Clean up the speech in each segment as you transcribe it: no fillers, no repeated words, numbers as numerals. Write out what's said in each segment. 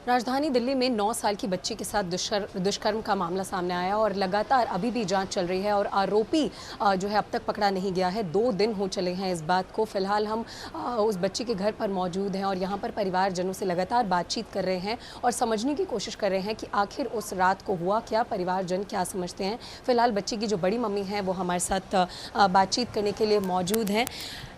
राजधानी दिल्ली में 9 साल की बच्ची के साथ दुष्कर्म का मामला सामने आया और लगातार अभी भी जांच चल रही है और आरोपी जो है अब तक पकड़ा नहीं गया है। 2 दिन हो चले हैं इस बात को। फिलहाल हम उस बच्ची के घर पर मौजूद हैं और यहाँ पर परिवारजनों से लगातार बातचीत कर रहे हैं और समझने की कोशिश कर रहे हैं कि आखिर उस रात को हुआ क्या, परिवारजन क्या समझते हैं। फिलहाल बच्ची की जो बड़ी मम्मी हैं वो हमारे साथ बातचीत करने के लिए मौजूद हैं।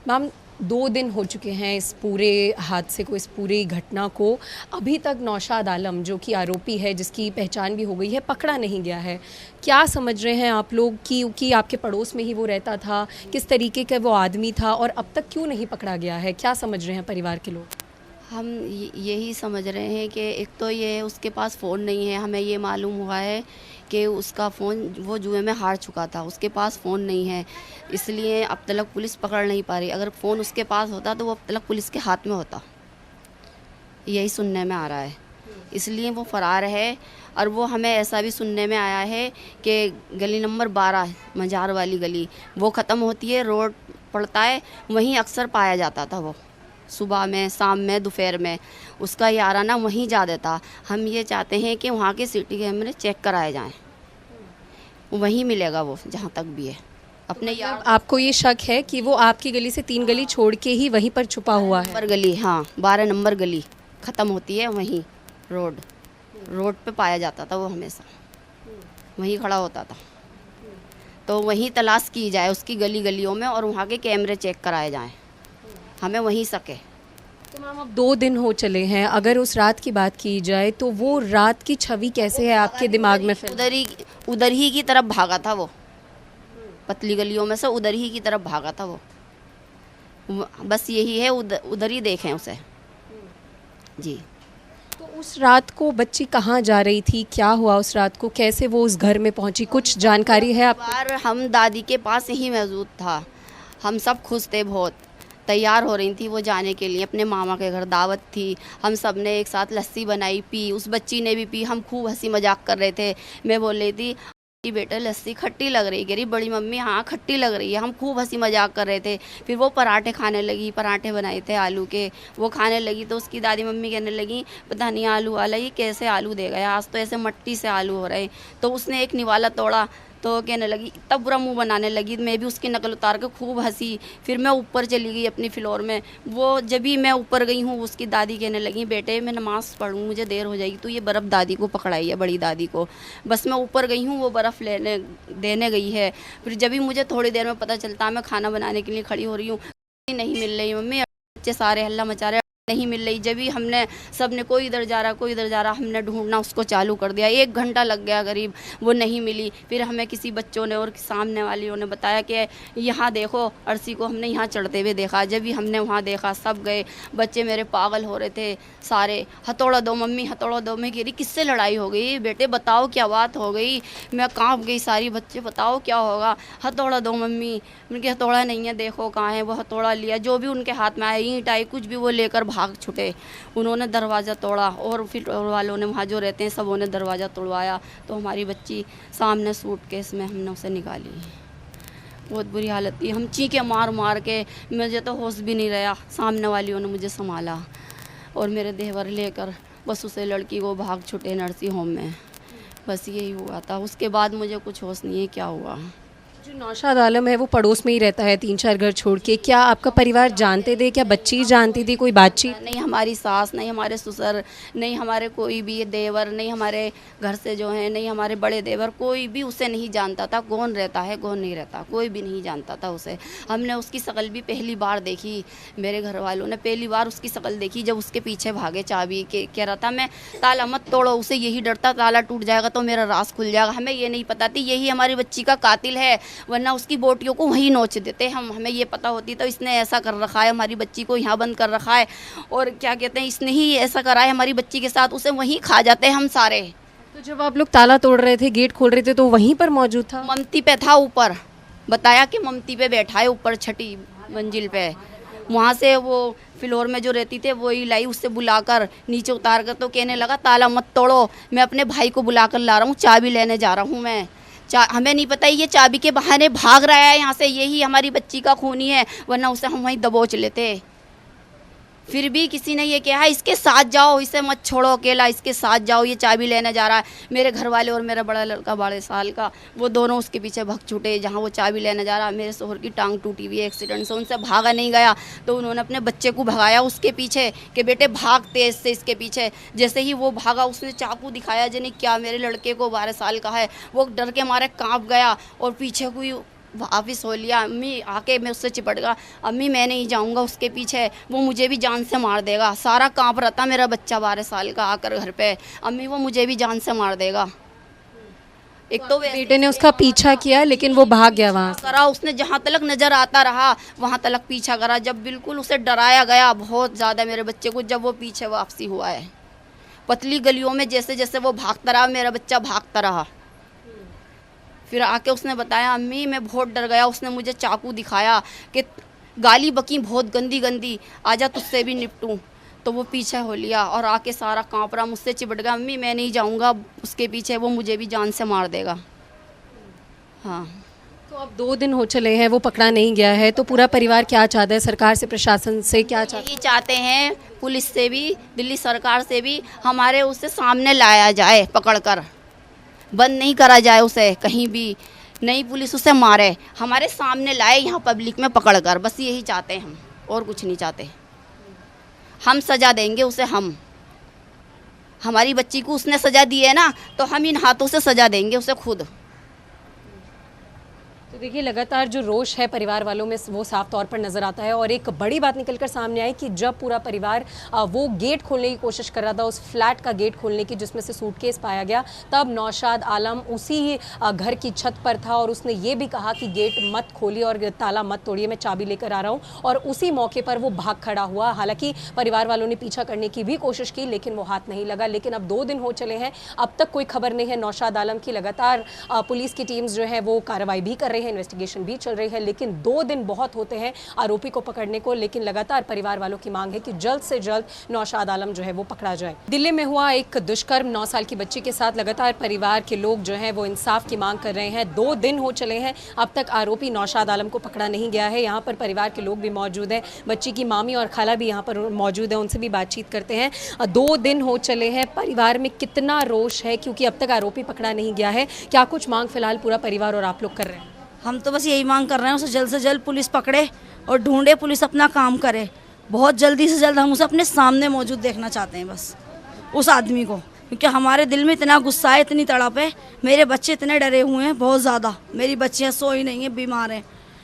मैम, 2 दिन हो चुके हैं इस पूरे हादसे को, इस पूरी घटना को। अभी तक नौशाद आलम जो कि आरोपी है, जिसकी पहचान भी हो गई है, पकड़ा नहीं गया है। क्या समझ रहे हैं आप लोग कि आपके पड़ोस में ही वो रहता था, किस तरीके का वो आदमी था और अब तक क्यों नहीं पकड़ा गया है? क्या समझ रहे हैं परिवार के लोग? हम यही समझ रहे हैं कि एक तो ये उसके पास फ़ोन नहीं है। हमें ये मालूम हुआ है कि उसका फ़ोन वो जुए में हार चुका था, उसके पास फ़ोन नहीं है, इसलिए अब तक पुलिस पकड़ नहीं पा रही। अगर फ़ोन उसके पास होता तो वो अब तक पुलिस के हाथ में होता, यही सुनने में आ रहा है। इसलिए वो फ़रार है। और वो हमें ऐसा भी सुनने में आया है कि गली नंबर 12 मजार वाली गली वो ख़त्म होती है, रोड पड़ता है, वहीं अक्सर पाया जाता था वो। सुबह में, शाम में, दोपहर में उसका याराना वहीं जा देता। हम ये चाहते हैं कि वहाँ के सिटी कैमरे चेक कराए जाएं, वहीं मिलेगा वो जहाँ तक भी है। अपने यार आपको ये शक है कि वो आपकी गली से 3 गली छोड़ के ही वहीं पर छुपा हुआ है? नंबर गली, हाँ 12 नंबर गली ख़त्म होती है, वहीं रोड पे पाया जाता था वो, हमेशा वहीं खड़ा होता था। तो वहीं तलाश की जाए उसकी गली गलियों में और वहाँ के कैमरे चेक कराए जाएं, हमें वहीं सके। तो मैम, अब 2 दिन हो चले हैं, अगर उस रात की बात की जाए तो वो रात की छवि कैसे है आपके दिमाग में? फिर उधर ही की तरफ भागा था वो, पतली गलियों में से उधर ही की तरफ भागा था वो। बस यही है, उधर ही देखें उसे जी। तो उस रात को बच्ची कहाँ जा रही थी, क्या हुआ उस रात को, कैसे वो उस घर में पहुंची, कुछ जानकारी है आपको? बार हम दादी के पास ही मौजूद था। हम सब खुश थे, बहुत तैयार हो रही थी वो जाने के लिए। अपने मामा के घर दावत थी, हम सब ने एक साथ लस्सी बनाई, पी, उस बच्ची ने भी पी। हम खूब हंसी मजाक कर रहे थे। मैं बोल रही थी कि बेटा लस्सी खट्टी लग रही, कह रही बड़ी मम्मी हाँ खट्टी लग रही है। हम खूब हंसी मजाक कर रहे थे। फिर वो पराठे खाने लगी, पराठे बनाए थे आलू के, वो खाने लगी। तो उसकी दादी मम्मी कहने लगी पता नहीं आलू वाला ये कैसे आलू देगा, आज तो ऐसे मट्टी से आलू हो रहे। तो उसने एक निवाला तोड़ा तो कहने लगी, इतना बुरा मुंह बनाने लगी। मैं भी उसकी नकल उतार के खूब हंसी। फिर मैं ऊपर चली गई अपनी फ्लोर में। वो जब भी मैं ऊपर गई हूँ, उसकी दादी कहने लगी बेटे मैं नमाज़ पढ़ूँ, मुझे देर हो जाएगी, तो ये बर्फ़ दादी को पकड़ाई है, बड़ी दादी को। बस मैं ऊपर गई हूँ, वो बर्फ़ देने गई है। फिर जब भी मुझे थोड़ी देर में पता चलता, मैं खाना बनाने के लिए खड़ी हो रही हूँ, नहीं मिल रही मम्मी, बच्चे सारे हल्ला मचा रहे, नहीं मिल रही। जब भी हमने सब ने कोई इधर जा रहा कोई इधर जा रहा, हमने ढूंढना उसको चालू कर दिया। 1 घंटा लग गया करीब, वो नहीं मिली। फिर हमें किसी बच्चों ने और सामने वालियों ने बताया कि यहाँ देखो अर्सी को, हमने यहाँ चढ़ते हुए देखा। जब भी हमने वहाँ देखा सब गए, बच्चे मेरे पागल हो रहे थे सारे। हथौड़ा दो मम्मी, हथौड़ा दो। मैं कह रही किससे लड़ाई हो गई बेटे, बताओ क्या बात हो गई। मैं काँप गई सारी, बच्चे बताओ क्या होगा। हथौड़ा दो मम्मी। उनके हथौड़ा नहीं है, देखो कहाँ है। वो हथौड़ा लिया, जो भी उनके हाथ में आया, ईंट आई, कुछ भी, वो लेकर भाग छुटे। उन्होंने दरवाज़ा तोड़ा और फिर वालों ने वहाँ जो रहते हैं सबों ने दरवाज़ा तोड़वाया। तो हमारी बच्ची सामने सूटकेस में हमने उसे निकाली। बहुत बुरी हालत थी। हम चीखें मार मार के, मुझे तो होश भी नहीं रहा। सामने वालियों ने मुझे संभाला और मेरे देवर लेकर बस उसे लड़की को भाग छुटे नर्सिंग होम में। बस यही हुआ था। उसके बाद मुझे कुछ होश नहीं है क्या हुआ। जो नौशाद आलम है वो पड़ोस में ही रहता है 3-4 घर छोड़ के। क्या आपका परिवार जानते थे, क्या बच्ची जानती थी, कोई बातचीत? नहीं, हमारी सास नहीं, हमारे ससुर नहीं, हमारे कोई भी देवर नहीं, हमारे घर से जो है नहीं, हमारे बड़े देवर, कोई भी उसे नहीं जानता था कौन रहता है कौन नहीं रहता, कोई भी नहीं जानता था उसे। हमने उसकी शक्ल भी पहली बार देखी, मेरे घर वालों ने पहली बार उसकी शक्ल देखी जब उसके पीछे भागे चाबी के। कह रहा था मैं ताला मत तोड़ो, उसे यही डर था ताला टूट जाएगा तो मेरा राज खुल जाएगा। हमें ये नहीं पता थी यही हमारी बच्ची का कातिल है, वरना उसकी बोटियों को वहीं नोच देते हम। हमें ये पता होती तो इसने ऐसा कर रखा है, हमारी बच्ची को यहाँ बंद कर रखा है और क्या कहते हैं इसने ही ऐसा करा है हमारी बच्ची के साथ, उसे वहीं खा जाते हैं हम सारे। तो जब आप लोग ताला तोड़ रहे थे, गेट खोल रहे थे, तो वहीं पर मौजूद था? ममती पे था ऊपर, बताया कि ममती पे बैठा है ऊपर 6ठी मंजिल पे। वहाँ से वो फ्लोर में जो रहती थे वही लाई, उससे बुलाकर नीचे उतार कर। तो कहने लगा ताला मत तोड़ो, मैं अपने भाई को बुलाकर ला रहा हूँ, चाबी लेने जा रहा हूँ मैं। हमें नहीं पता ये चाबी के बहाने भाग रहा है यहाँ से, यही हमारी बच्ची का खूनी है, वरना उसे हम वहीं दबोच लेते। फिर भी किसी ने ये कहा इसके साथ जाओ, इसे मत छोड़ो अकेला, इसके साथ जाओ, ये चाबी लेने जा रहा है। मेरे घर वाले और मेरा बड़ा लड़का 12 साल का, वो दोनों उसके पीछे भाग छूटे जहाँ वो चाबी लेने जा रहा। मेरे शोहर की टांग टूटी हुई है एक्सीडेंट से, उनसे भागा नहीं गया, तो उन्होंने अपने बच्चे को भगाया उसके पीछे कि बेटे भाग तेज से इसके पीछे। जैसे ही वो भागा उसने चाकू दिखाया, जाने क्या मेरे लड़के को 12 साल का है, वो डर के मारे काँप गया और पीछे कोई वापिस हो लिया। अम्मी आके मैं उससे चिपट गया, अम्मी मैं नहीं जाऊंगा उसके पीछे, वो मुझे भी जान से मार देगा। सारा कांप रहा था मेरा बच्चा 12 साल का आकर घर पे, अम्मी वो मुझे भी जान से मार देगा। एक तो बेटे ने उसका पीछा किया लेकिन वो भाग गया वहाँ से। करा उसने, जहाँ तलक नज़र आता रहा वहाँ तलक पीछा करा। जब बिल्कुल उसे डराया गया बहुत ज़्यादा मेरे बच्चे को, जब वो पीछे वापसी हुआ है, पतली गलियों में जैसे जैसे वो भागता रहा मेरा बच्चा भागता रहा। फिर आके उसने बताया अम्मी मैं बहुत डर गया, उसने मुझे चाकू दिखाया कि गाली बकी बहुत गंदी गंदी, आजा तुझसे भी निपटूं। तो वो पीछे हो लिया और आके सारा कांप रहा, मुझसे चिपट गया, अम्मी मैं नहीं जाऊंगा उसके पीछे, वो मुझे भी जान से मार देगा। हाँ, तो अब 2 दिन हो चले हैं, वो पकड़ा नहीं गया है, तो पूरा परिवार क्या चाहता है, सरकार से, प्रशासन से क्या चाहता यही चाहते हैं, पुलिस से भी, दिल्ली सरकार से भी, हमारे उसे सामने लाया जाए, पकड़कर बंद नहीं करा जाए उसे कहीं भी, नहीं पुलिस उसे मारे, हमारे सामने लाए यहाँ पब्लिक में पकड़कर, बस यही चाहते हैं हम, और कुछ नहीं चाहते। हम सज़ा देंगे उसे, हम हमारी बच्ची को उसने सज़ा दी है ना, तो हम इन हाथों से सज़ा देंगे उसे खुद। तो देखिए लगातार जो रोष है परिवार वालों में वो साफ तौर पर नजर आता है। और एक बड़ी बात निकलकर सामने आई कि जब पूरा परिवार वो गेट खोलने की कोशिश कर रहा था, उस फ्लैट का गेट खोलने की जिसमें से सूटकेस पाया गया, तब नौशाद आलम उसी घर की छत पर था और उसने ये भी कहा कि गेट मत खोलिए और ताला मत तोड़िए, मैं चाबी लेकर आ रहा हूँ। और उसी मौके पर वो भाग खड़ा हुआ। हालांकि परिवार वालों ने पीछा करने की भी कोशिश की लेकिन वो हाथ नहीं लगा। लेकिन अब 2 दिन हो चले हैं, अब तक कोई खबर नहीं है नौशाद आलम की। लगातार पुलिस की टीम्स जो है वो कार्रवाई भी कर रही है, इन्वेस्टिगेशन भी चल रही है, लेकिन 2 दिन बहुत होते हैं आरोपी को पकड़ने को। लेकिन लगातार परिवार वालों की मांग है कि जल्द से जल्द नौशाद आलम जो है वो पकड़ा जाए। दिल्ली में हुआ एक दुष्कर्म 9 साल की बच्ची के साथ, लगातार परिवार के लोग जो हैं वो इंसाफ की मांग कर रहे हैं। 2 दिन हो चले हैं, अब तक आरोपी नौशाद आलम को पकड़ा नहीं गया है। यहाँ पर परिवार के लोग भी मौजूद हैं, बच्ची की मामी और खाला भी यहाँ पर मौजूद है, उनसे भी बातचीत करते हैं। 2 दिन हो चले हैं, परिवार में कितना रोष है क्योंकि अब तक आरोपी पकड़ा नहीं गया है। क्या कुछ मांग फिलहाल पूरा परिवार और आप लोग कर रहे हैं? हम तो बस यही मांग कर रहे हैं, उसे जल्द से जल्द पुलिस पकड़े और ढूंढे, पुलिस अपना काम करे। बहुत जल्दी से जल्द हम उसे अपने सामने मौजूद देखना चाहते हैं बस उस आदमी को, क्योंकि हमारे दिल में इतना गुस्सा है, इतनी तड़प है। मेरे बच्चे इतने डरे हुए हैं बहुत ज़्यादा, मेरी बच्चियाँ सोई नहीं हैं, बीमार हैं,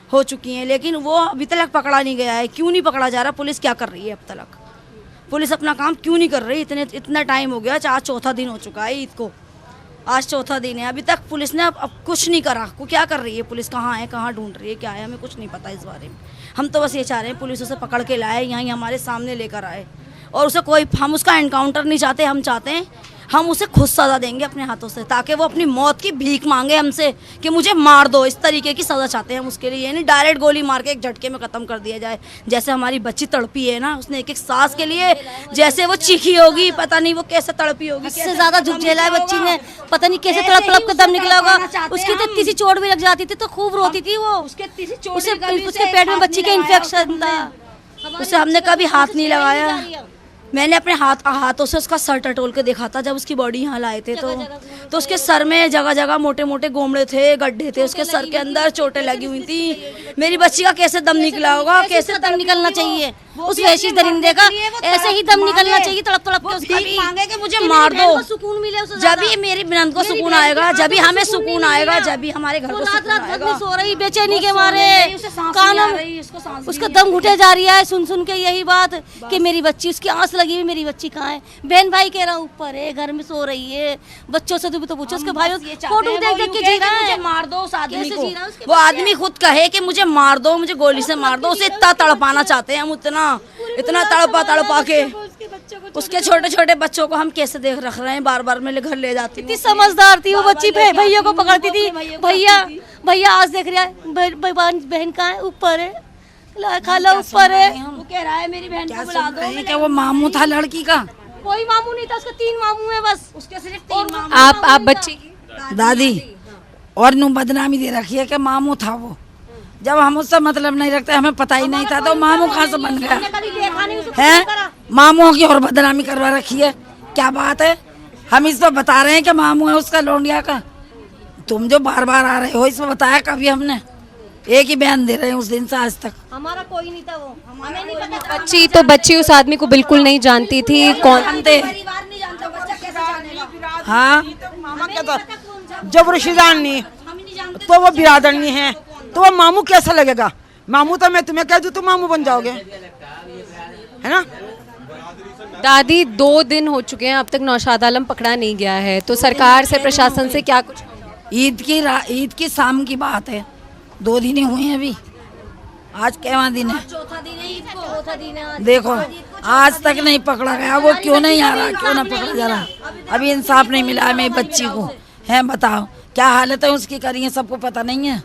हो चुकी हैं, लेकिन वो अभी तक पकड़ा नहीं गया है। क्यों नहीं पकड़ा जा रहा? पुलिस क्या कर रही है अब तक? पुलिस अपना काम क्यों नहीं कर रही? इतना टाइम हो गया, आज 4था दिन हो चुका है ईद को, आज 4था दिन है, अभी तक पुलिस ने अब कुछ नहीं करा। को क्या कर रही है पुलिस? कहाँ है, कहाँ ढूंढ रही है, क्या है, हमें कुछ नहीं पता इस बारे में। हम तो बस ये चाह रहे हैं पुलिस उसे पकड़ के लाए, यहाँ हमारे सामने लेकर आए और उसे कोई, हम उसका एनकाउंटर नहीं चाहते, हम चाहते हैं हम उसे खुद सज़ा देंगे अपने हाथों से, ताकि वो अपनी मौत की भीख मांगे हमसे कि मुझे मार दो। इस तरीके की सज़ा चाहते हैं हम उसके लिए, यानी डायरेक्ट गोली मार के एक झटके में ख़त्म कर दिया जाए। जैसे हमारी बच्ची तड़पी है ना, उसने एक एक सांस के लिए जैसे वो चीखी होगी, पता नहीं वो कैसे तड़पी होगी, इससे ज़्यादा झुक झेला है बच्ची ने, पता नहीं कैसे तड़प तड़प के दम निकला होगा। उसकी तो इतनी सी चोट भी लग जाती थी तो खूब रोती थी वो, उसके पेट में बच्ची का इन्फेक्शन था, उसे हमने कभी हाथ नहीं लगाया। मैंने अपने हाथों से उसका सर टटोल के देखा था जब उसकी बॉडी यहाँ लाए थे, तो उसके सर में जगह जगह मोटे मोटे गोमड़े थे, गड्ढे थे, उसके सर के अंदर चोटें लगी हुई थी। मेरी बच्ची का कैसे दम निकला होगा, कैसे दम निकलना चाहिए उस वैशी दरिंदे का, ऐसे ही दम निकलना चाहिए तड़प तड़प के उसका भी। मांगे कि मुझे मार दो, सुकून मिले उसे, जब भी मेरी नंद को सुकून आएगा, जब भी हमें सुकून आएगा, जब भी हमारे घर को सुकून आएगा। सो रही बेचैनी के मारे, कानों उसका दम घुटे जा रही है सुन सुन के यही बात कि मेरी बच्ची, उसकी आंस लगी हुई, मेरी बच्ची कहाँ है। बहन भाई कह रहा ऊपर है, घर में सो रही है, बच्चों से तो पूछो, उसके भाई फोटो देख देख के जी रहा है, मार दो उस आदमी को। वो आदमी खुद कहे कि मुझे मार दो, मुझे गोली से मार दो, उसे इतना तड़पाना चाहते हैं हम, इतना तड़पा के उसके छोटे छोटे बच्चों को हम कैसे देख रख रहे हैं, बार बार मैं घर ले जाती हूँ। इतनी समझदार थी वो बच्ची, भैया को पकड़ती थी, भैया आज देख रहा है बहन कहाँ है, ऊपर है, खाला ऊपर है। वो कह रहा है मेरी बहन को बुला दो। क्या वो मामू था लड़की का? कोई मामू नहीं था, उसके 3 मामू है बस, उसके सिर्फ 3 मामू। आप बच्ची की दादी और नू बदनामी दे रखी है कि मामू था वो, जब हम उससे मतलब नहीं रखते, हमें पता ही नहीं था, तो मामू कहाँ से बन गया है? मामू की और बदनामी करवा रखी है, क्या बात है? हम इस पर बता रहे हैं कि मामू है उसका लौंडिया का। तुम जो बार बार आ रहे हो, इस पर बताया कभी हमने? एक ही बयान दे रहे हैं उस दिन से आज तक। हमारा कोई नहीं था, वो हमें नहीं पता। बच्ची उस आदमी को बिल्कुल नहीं जानती थी, कौन जानते? परिवार नहीं जानता, बच्चा कैसे जानेगा? हाँ, मामा क्या था? जब रिश्तेदार नहीं तो वो बिरादर नहीं है, तो वो मामू कैसा लगेगा? मामू तो मैं तुम्हें कह दूं तो मामू बन जाओगे, है ना? दादी 2 दिन हो चुके हैं, अब तक नौशाद आलम पकड़ा नहीं गया है, तो सरकार से प्रशासन से क्या कुछ? ईद की शाम की बात है, 2 दिन ही हुए हैं अभी। आज क्या दिन है? चौथा दिन है, ईद को चौथा दिन है आज। देखो आज तक नहीं पकड़ा गया, वो क्यों नहीं आ रहा, क्यों ना पकड़ा जा रहा? अभी इंसाफ नहीं मिला है मेरी बच्ची को, है बताओ क्या हालत है उसकी करी है, सबको पता नहीं है।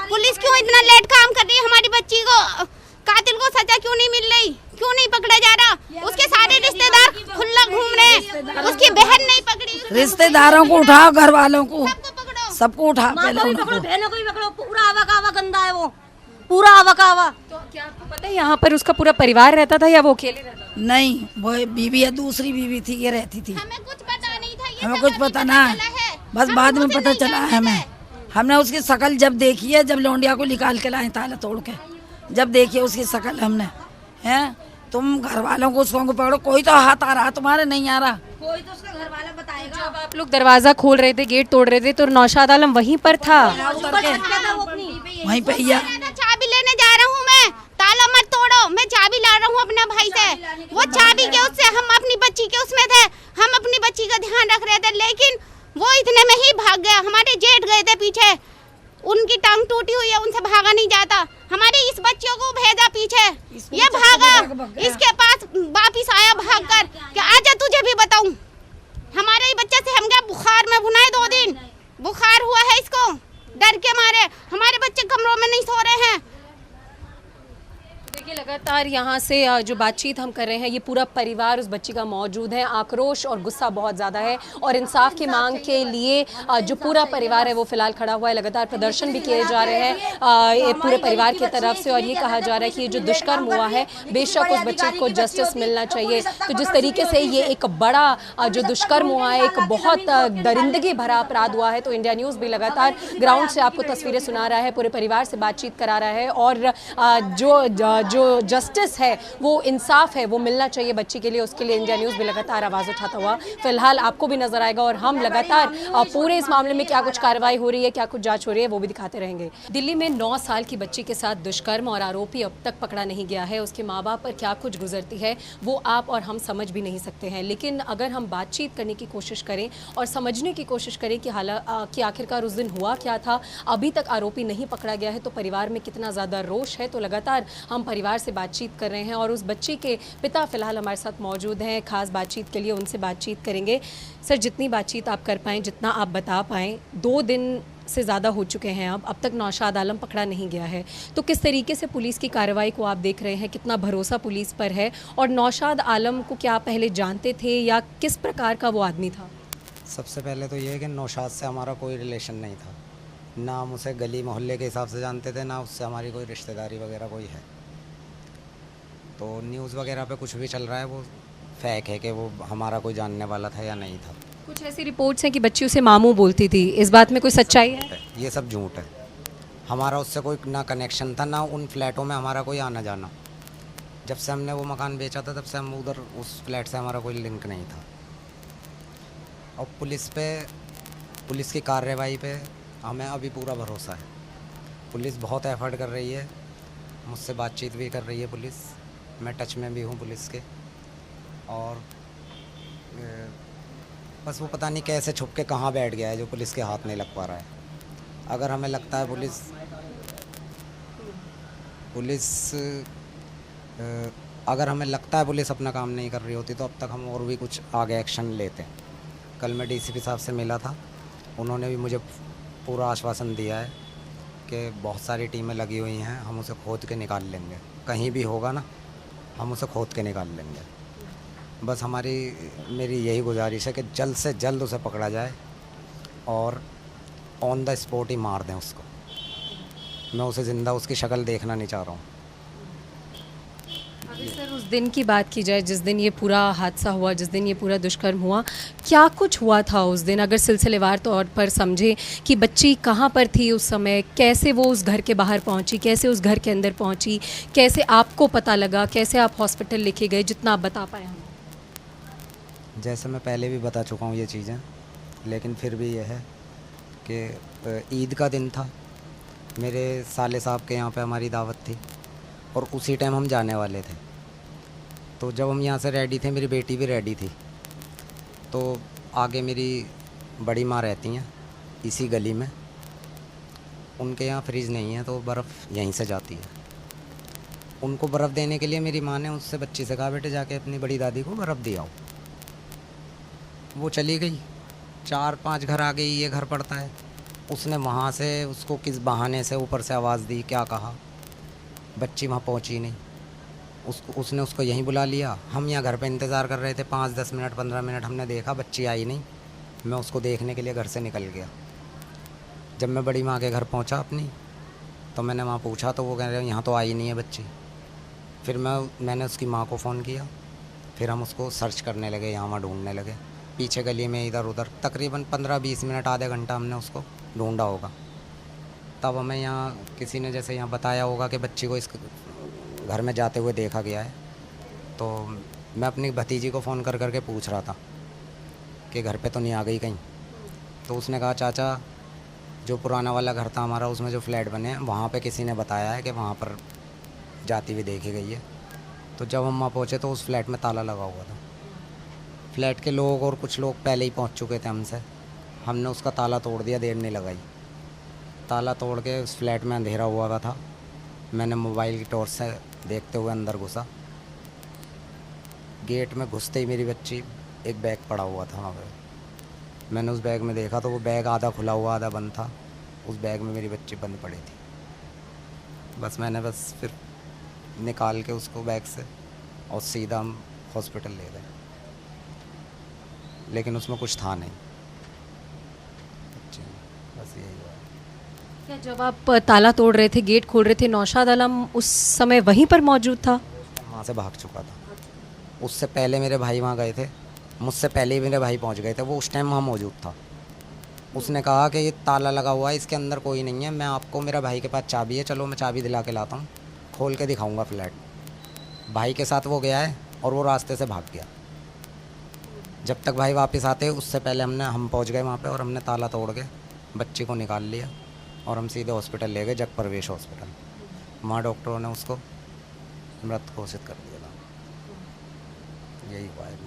पुलिस क्यों इतना लेट काम कर रही है? हमारी बच्ची को, कातिल को सजा क्यों नहीं मिल रही? क्यों नहीं पकड़ा जा रहा? उसके सारे रिश्तेदार खुला घूम रहे हैं, उसकी बहन नहीं पकड़ी। रिश्तेदारों को उठाओ, घर वालों को सबको उठा, माँ पहले को भी उनको। पकड़ो, बहनों को भी पकड़ो, पूरा आवा का आवा गंदा है वो, पूरा आवा का आवा। तो क्या आपको पता है यहाँ पर उसका पूरा परिवार रहता था या वो अकेले रहता था? नहीं, वो बीवी है, दूसरी बीवी थी, ये रहती थी। हमें कुछ पता नहीं था, ये हमें सब कुछ अभी पता ना, चला है। बस हम बाद में उसे पता नहीं चला है जानते हमें। थे। हमने उसकी शकल जब देखी है, जब लौंडिया को निकाल के लाए ताला तोड़ के, जब देखी है उसकी शकल हमने, हैं? तुम घर वालों को उसको पकड़ो, कोई तो हाथ आ रहा, तुम्हारे नहीं आ रहा। कोई तो उसका घर वाला बताएगा। जब आप लोग दरवाजा खोल रहे थे, गेट तोड़ रहे थे, तो नौशाद आलम वहीं पर था। उतर के वहीं पे ही है। चाबी लेने जा रहा हूँ मैं, ताला मत तोड़ो, मैं चाबी ला रहा हूँ अपने भाई से। वो चाबी के उससे हम अपनी बच्ची के उसमें थे, हम अपनी बच्ची का ध्यान रख रहे थे, लेकिन वो इतने में ही भाग गया। हमारे जेठ गए थे पीछे, उनकी टांग टूटी हुई है, उनसे भागा नहीं जाता। हमारे इस बच्चों को भेजा पीछे, ये भागा, इसके पास वापिस आया भाग कर कि आजा तुझे भी बताऊं। हमारे ही बच्चे से हम क्या बुखार में भुनाए, 2 दिन बुखार हुआ है इसको, डर के मारे। हमारे बच्चे कमरों में नहीं सो रहे हैं। देखिए लगातार यहाँ से जो बातचीत हम कर रहे हैं, ये पूरा परिवार उस बच्ची का मौजूद है। आक्रोश और गुस्सा बहुत ज़्यादा है और इंसाफ की मांग के लिए जो पूरा परिवार है वो फिलहाल खड़ा हुआ है। लगातार प्रदर्शन भी किए जा रहे हैं पूरे परिवार की तरफ से, और ये कहा जा रहा है कि ये जो दुष्कर्म हुआ है, बेशक उस बच्चे को जस्टिस मिलना चाहिए। तो जिस तरीके से ये एक बड़ा जो दुष्कर्म हुआ है, एक बहुत दरिंदगी भरा अपराध हुआ है, तो इंडिया न्यूज़ भी लगातार ग्राउंड से आपको तस्वीरें सुना रहा है, पूरे परिवार से बातचीत करा रहा है, और जो जस्टिस है, वो इंसाफ है, वो मिलना चाहिए बच्ची के लिए। उसके लिए इंडिया न्यूज़ भी लगातार आवाज़ उठाता हुआ फिलहाल आपको भी नजर आएगा, और हम लगातार पूरे इस मामले में क्या कुछ कार्रवाई हो रही है, क्या कुछ जांच हो रही है, वो भी दिखाते रहेंगे। दिल्ली में 9 साल की बच्ची के साथ दुष्कर्म और आरोपी अब तक पकड़ा नहीं गया है। उसके माँ बाप पर क्या कुछ गुजरती है वो आप और हम समझ भी नहीं सकते हैं, लेकिन अगर हम बातचीत करने की कोशिश करें और समझने की कोशिश करें कि आखिरकार उस दिन हुआ क्या था, अभी तक आरोपी नहीं पकड़ा गया है, तो परिवार में कितना ज़्यादा रोष है। तो लगातार हम परिवार से बातचीत कर रहे हैं और उस बच्ची के पिता फिलहाल हमारे साथ मौजूद हैं खास बातचीत के लिए, उनसे बातचीत करेंगे। सर, जितनी बातचीत आप कर पाएँ, जितना आप बता पाएँ, 2 दिन से ज़्यादा हो चुके हैं, अब तक नौशाद आलम पकड़ा नहीं गया है, तो किस तरीके से पुलिस की कार्रवाई को आप देख रहे हैं, कितना भरोसा पुलिस पर है, और नौशाद आलम को क्या आप पहले जानते थे या किस प्रकार का वो आदमी था? सबसे पहले तो ये है कि नौशाद से हमारा कोई रिलेशन नहीं था, ना हम उसे गली मोहल्ले के हिसाब से जानते थे, ना उससे हमारी कोई रिश्तेदारी वगैरह कोई है। तो न्यूज़ वगैरह पे कुछ भी चल रहा है वो फेक है कि वो हमारा कोई जानने वाला था या नहीं था। कुछ ऐसी रिपोर्ट्स हैं कि बच्ची उसे मामू बोलती थी, इस बात में कोई सच्चाई है? ये सब झूठ है। हमारा उससे कोई ना कनेक्शन था, ना उन फ्लैटों में हमारा कोई आना जाना। जब से हमने वो मकान बेचा था, तब से हम उधर उस फ्लैट से हमारा कोई लिंक नहीं था। और पुलिस की कार्रवाई पे हमें अभी पूरा भरोसा है। पुलिस बहुत एफर्ट कर रही है, मुझसे बातचीत भी कर रही है पुलिस, मैं टच में भी हूँ पुलिस के, और बस वो पता नहीं कैसे छुप के कहाँ बैठ गया है जो पुलिस के हाथ नहीं लग पा रहा है। अगर हमें लगता है अगर हमें लगता है पुलिस अपना काम नहीं कर रही होती, तो अब तक हम और भी कुछ आगे एक्शन लेते। कल मैं डीसीपी साहब से मिला था, उन्होंने भी मुझे पूरा आश्वासन दिया है कि बहुत सारी टीमें लगी हुई हैं, हम उसे खोद के निकाल लेंगे, कहीं भी होगा ना हम उसे खोद के निकाल लेंगे। बस मेरी यही गुजारिश है कि जल्द से जल्द उसे पकड़ा जाए और ऑन द स्पॉट ही मार दें उसको। मैं उसे ज़िंदा उसकी शक्ल देखना नहीं चाह रहा हूँ। अगर सर उस दिन की बात की जाए जिस दिन ये पूरा हादसा हुआ, जिस दिन ये पूरा दुष्कर्म हुआ, क्या कुछ हुआ था उस दिन? अगर सिलसिलेवार तौर पर समझे कि बच्ची कहाँ पर थी उस समय, कैसे वो उस घर के बाहर पहुँची, कैसे उस घर के अंदर पहुँची, कैसे आपको पता लगा, कैसे आप हॉस्पिटल लेके गए, जितना आप बता पाए हमें। जैसे मैं पहले भी बता चुका हूँ ये चीज़ें, लेकिन फिर भी यह है कि ईद का दिन था, मेरे साले साहब के यहाँ पे हमारी दावत थी और उसी टाइम हम जाने वाले थे। तो जब हम यहाँ से रेडी थे, मेरी बेटी भी रेडी थी, तो आगे मेरी बड़ी माँ रहती हैं इसी गली में, उनके यहाँ फ्रिज नहीं है तो बर्फ़ यहीं से जाती है। उनको बर्फ़ देने के लिए मेरी माँ ने उससे बच्ची से कहा, बेटे जाके अपनी बड़ी दादी को बर्फ़ दे आओ। वो चली गई, 4-5 घर आगे ये घर पड़ता है। उसने वहाँ से उसको किस बहाने से ऊपर से आवाज़ दी, क्या कहा, बच्ची वहाँ पहुँची नहीं। उसने उसको यहीं बुला लिया। हम यहाँ घर पे इंतज़ार कर रहे थे 5-10 मिनट 15 मिनट, हमने देखा बच्ची आई नहीं। मैं उसको देखने के लिए घर से निकल गया। जब मैं बड़ी माँ के घर पहुँचा अपनी, तो मैंने वहाँ पूछा तो वो कह रहे यहाँ तो आई नहीं है बच्ची। फिर मैंने उसकी माँ को फ़ोन किया, फिर हम उसको सर्च करने लगे, यहाँ वहाँ ढूंढने लगे, पीछे गली में इधर उधर। तकरीबन 15-20 मिनट आधे घंटा हमने उसको ढूंढा होगा। तब हमें यहाँ किसी ने जैसे यहाँ बताया होगा कि बच्ची को इस घर में जाते हुए देखा गया है। तो मैं अपनी भतीजी को फ़ोन कर करके पूछ रहा था कि घर पे तो नहीं आ गई कहीं। तो उसने कहा, चाचा जो पुराना वाला घर था हमारा, उसमें जो फ्लैट बने हैं वहाँ पे किसी ने बताया है कि वहाँ पर जाती हुई देखी गई है। तो जब हम वहाँ पहुँचे तो उस फ्लैट में ताला लगा हुआ था। फ्लैट के लोग और कुछ लोग पहले ही पहुँच चुके थे हमसे। हमने उसका ताला तोड़ दिया, देर नहीं लगाई। ताला तोड़ के उस फ्लैट में अंधेरा हुआ था। मैंने मोबाइल की टॉर्च से देखते हुए अंदर घुसा। गेट में घुसते ही मेरी बच्ची, एक बैग पड़ा हुआ था वहाँ पे। मैंने उस बैग में देखा तो वो बैग आधा खुला हुआ आधा बंद था। उस बैग में मेरी बच्ची बंद पड़ी थी। मैंने फिर निकाल के उसको बैग से और सीधा हम हॉस्पिटल ले गए, लेकिन उसमें कुछ था नहीं। बस यही हुआ। क्या जब आप ताला तोड़ रहे थे, गेट खोल रहे थे, नौशाद आलम उस समय वहीं पर मौजूद था? वहाँ से भाग चुका था। उससे पहले मेरे भाई वहाँ गए थे, मुझसे पहले ही मेरे भाई पहुँच गए थे। वो उस टाइम वहाँ मौजूद था। उसने कहा कि ये ताला लगा हुआ है, इसके अंदर कोई नहीं है, मैं आपको, मेरा भाई के पास चाबी है, चलो मैं चाबी दिला के लाता हूँ, खोल के दिखाऊँगा फ्लैट। भाई के साथ वो गया है और वो रास्ते से भाग गया। जब तक भाई वापस आते उससे पहले हम पहुँच गए वहाँ पे और हमने ताला तोड़ के बच्ची को निकाल लिया और हम सीधे हॉस्पिटल ले गए, जगप्रवेश हॉस्पिटल। वहाँ डॉक्टरों ने उसको मृत घोषित कर दिया था। यही हुआ है,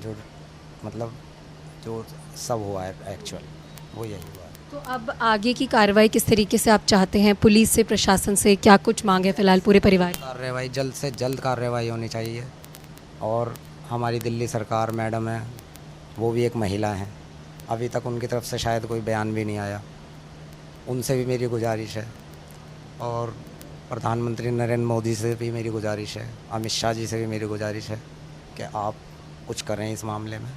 जो सब हुआ है एक्चुअल, वो यही हुआ है। तो अब आगे की कार्रवाई किस तरीके से आप चाहते हैं? पुलिस से, प्रशासन से क्या कुछ मांगे फिलहाल पूरे परिवार? कार्रवाई जल्द से जल्द कार्रवाई होनी चाहिए। और हमारी दिल्ली सरकार मैडम है, वो भी एक महिला हैं, अभी तक उनकी तरफ से शायद कोई बयान भी नहीं आया। उनसे भी मेरी गुजारिश है और प्रधानमंत्री नरेंद्र मोदी से भी मेरी गुजारिश है, अमित शाह जी से भी मेरी गुजारिश है कि आप कुछ करें इस मामले में।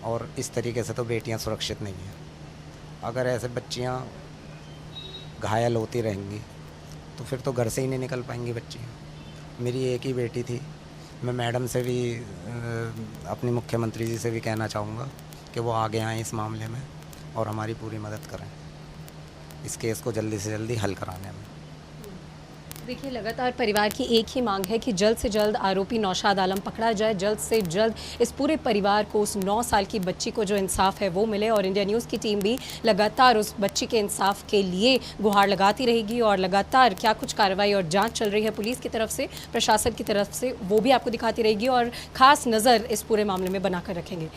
और इस तरीके से तो बेटियां सुरक्षित नहीं हैं। अगर ऐसे बच्चियां घायल होती रहेंगी तो फिर तो घर से ही नहीं निकल पाएंगी बच्चियां। मेरी एक ही बेटी थी। मैं मैडम से भी, अपनी मुख्यमंत्री जी से भी कहना चाहूँगा कि वो आगे आएँ इस मामले में और हमारी पूरी मदद करें इस केस को जल्दी से जल्दी हल कराने में। देखिए, लगातार परिवार की एक ही मांग है कि जल्द से जल्द आरोपी नौशाद आलम पकड़ा जाए, जल्द से जल्द इस पूरे परिवार को, उस 9 साल की बच्ची को जो इंसाफ है वो मिले। और इंडिया न्यूज़ की टीम भी लगातार उस बच्ची के इंसाफ के लिए गुहार लगाती रहेगी और लगातार क्या कुछ कार्रवाई और जांच चल रही है पुलिस की तरफ से, प्रशासन की तरफ से, वो भी आपको दिखाती रहेगी और ख़ास नज़र इस पूरे मामले में बनाकर रखेंगे।